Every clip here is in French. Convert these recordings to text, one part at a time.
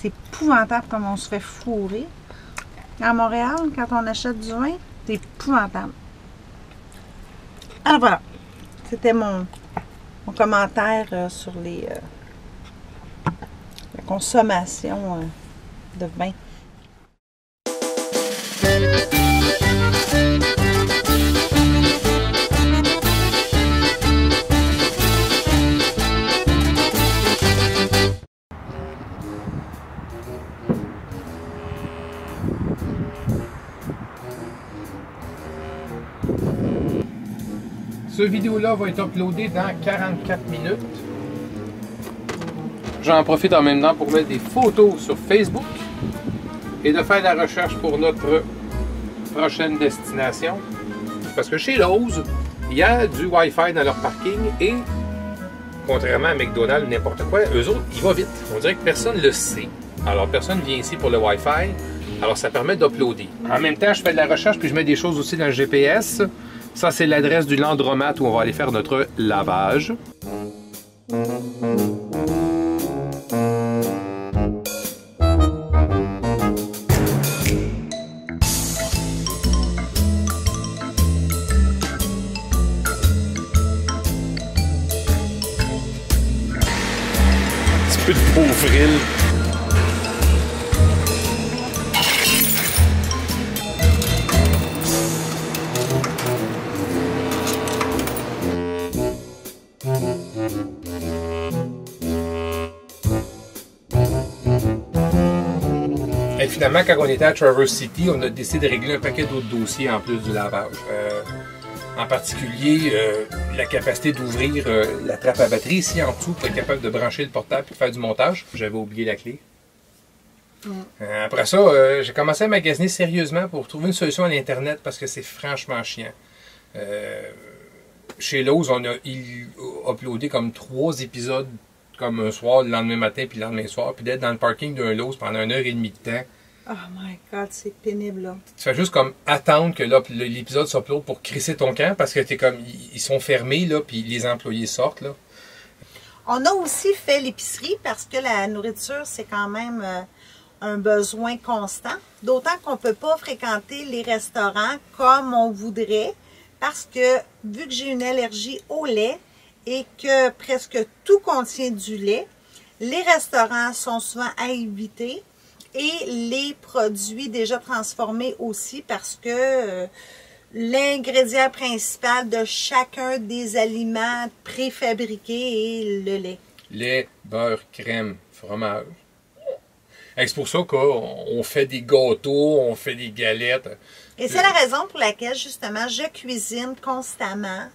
C'est épouvantable comme on se fait fourrer. À Montréal, quand on achète du vin, c'est épouvantable. Alors voilà, c'était mon commentaire sur la consommation de vin. Cette vidéo-là va être uploadée dans 44 minutes. J'en profite en même temps pour mettre des photos sur Facebook et de faire la recherche pour notre prochaine destination. Parce que chez Lowe's, il y a du Wi-Fi dans leur parking et, contrairement à McDonald's ou n'importe quoi, eux autres, il va vite. On dirait que personne ne le sait. Alors, personne ne vient ici pour le Wi-Fi. Alors, ça permet d'uploader. En même temps, je fais de la recherche puis je mets des choses aussi dans le GPS. Ça, c'est l'adresse du Landromat où on va aller faire notre lavage. Un petit peu de pauvril. Et finalement, quand on était à Traverse City, on a décidé de régler un paquet d'autres dossiers en plus du lavage. En particulier, la capacité d'ouvrir la trappe à batterie ici en dessous pour être capable de brancher le portable et faire du montage. J'avais oublié la clé. Après ça, j'ai commencé à magasiner sérieusement pour trouver une solution à l'Internet parce que c'est franchement chiant. Chez Lowe's, on a uploadé comme 3 épisodes comme un soir, le lendemain matin, puis le lendemain soir, puis d'être dans le parking d'un Lowe's pendant 1h30 de temps. Oh my God, c'est pénible, là. Tu fais juste comme attendre que l'épisode s'upload pour crisser ton camp, parce que t'es comme, ils sont fermés, là, puis les employés sortent, là. On a aussi fait l'épicerie, parce que la nourriture, c'est quand même un besoin constant. D'autant qu'on ne peut pas fréquenter les restaurants comme on voudrait, parce que, vu que j'ai une allergie au lait, et que presque tout contient du lait, les restaurants sont souvent à éviter et les produits déjà transformés aussi parce que l'ingrédient principal de chacun des aliments préfabriqués est le lait. Lait, beurre, crème, fromage. C'est pour ça qu'on fait des gâteaux, on fait des galettes. Et c'est la raison pour laquelle justement je cuisine constamment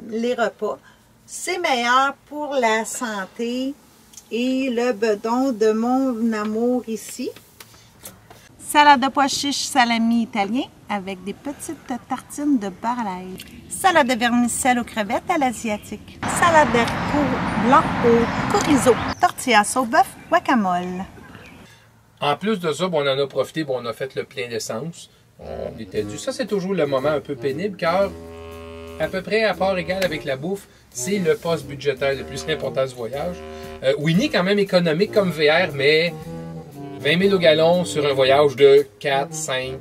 les repas. C'est meilleur pour la santé et le bedon de mon amour ici. Salade de pois chiches salami italien avec des petites tartines de beurre à l'ail. Salade de vermicelle aux crevettes à l'asiatique. Salade d'haricots blancs au chorizo. Tortillas au bœuf guacamole. En plus de ça, bon, on en a profité, bon, on a fait le plein d'essence. On était dû. Ça, c'est toujours le moment un peu pénible car à peu près à part égale avec la bouffe, c'est le poste budgétaire le plus important du voyage. Winnie, quand même économique comme VR, mais 20 000 au gallon sur un voyage de 4, 5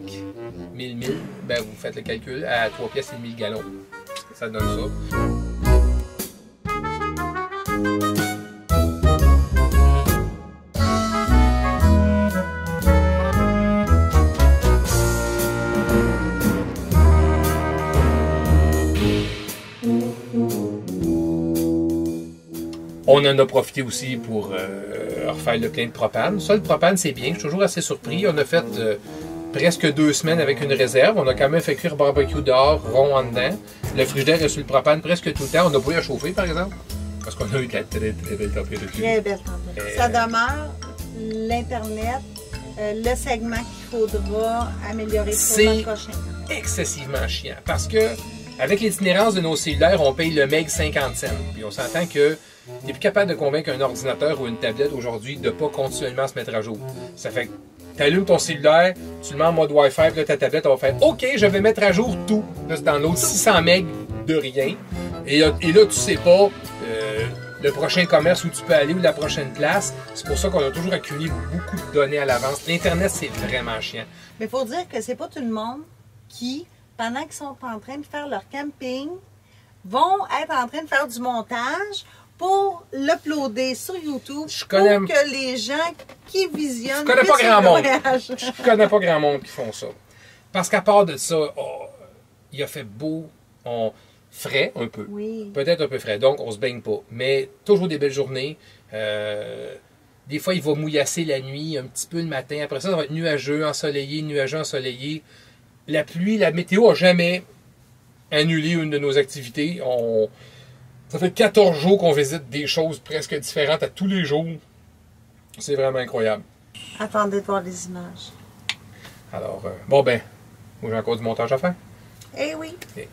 000, ben vous faites le calcul, à 3 pièces et demi le gallon. Ça donne ça. On en a profité aussi pour refaire le plein de propane. Ça, le propane, c'est bien. Je suis toujours assez surpris. On a fait presque 2 semaines avec une réserve. On a quand même fait cuire barbecue dehors, rond en dedans. Le frigidaire est sur le propane presque tout le temps. On n'a pas eu à chauffer, par exemple, parce qu'on a eu de la très, très belle température. Très belle température. Ça demeure l'Internet, le segment qu'il faudra améliorer pour le prochain. C'est excessivement chiant, parce que avec l'itinérance de nos cellulaires, on paye le meg 50 cents. Puis on s'entend que tu n'es plus capable de convaincre un ordinateur ou une tablette aujourd'hui de ne pas continuellement se mettre à jour. Ça fait que tu allumes ton cellulaire, tu le mets en mode Wi-Fi, puis là, ta tablette, elle va faire « OK, je vais mettre à jour tout ». Là, c'est dans l'autre 600 MB de rien. Et là, tu sais pas le prochain commerce où tu peux aller ou la prochaine place. C'est pour ça qu'on a toujours accueilli beaucoup de données à l'avance. L'Internet, c'est vraiment chiant. Mais il faut dire que c'est pas tout le monde qui, pendant qu'ils sont en train de faire leur camping, vont être en train de faire du montage pour l'uploader sur YouTube pour que les gens qui visionnent Je connais pas grand monde. voyage. Je connais pas grand monde qui font ça. Parce qu'à part de ça, il a fait beau, frais un peu. Oui. Peut-être un peu frais, donc on se baigne pas. Mais toujours des belles journées. Des fois, il va mouillasser la nuit, un petit peu le matin. Après ça va être nuageux, ensoleillé. La pluie, la météo n'a jamais annulé une de nos activités. Ça fait 14 jours qu'on visite des choses presque différentes à tous les jours. C'est vraiment incroyable. Attendez de voir les images. Alors, bon ben, j'ai encore du montage à faire. Eh oui. Et...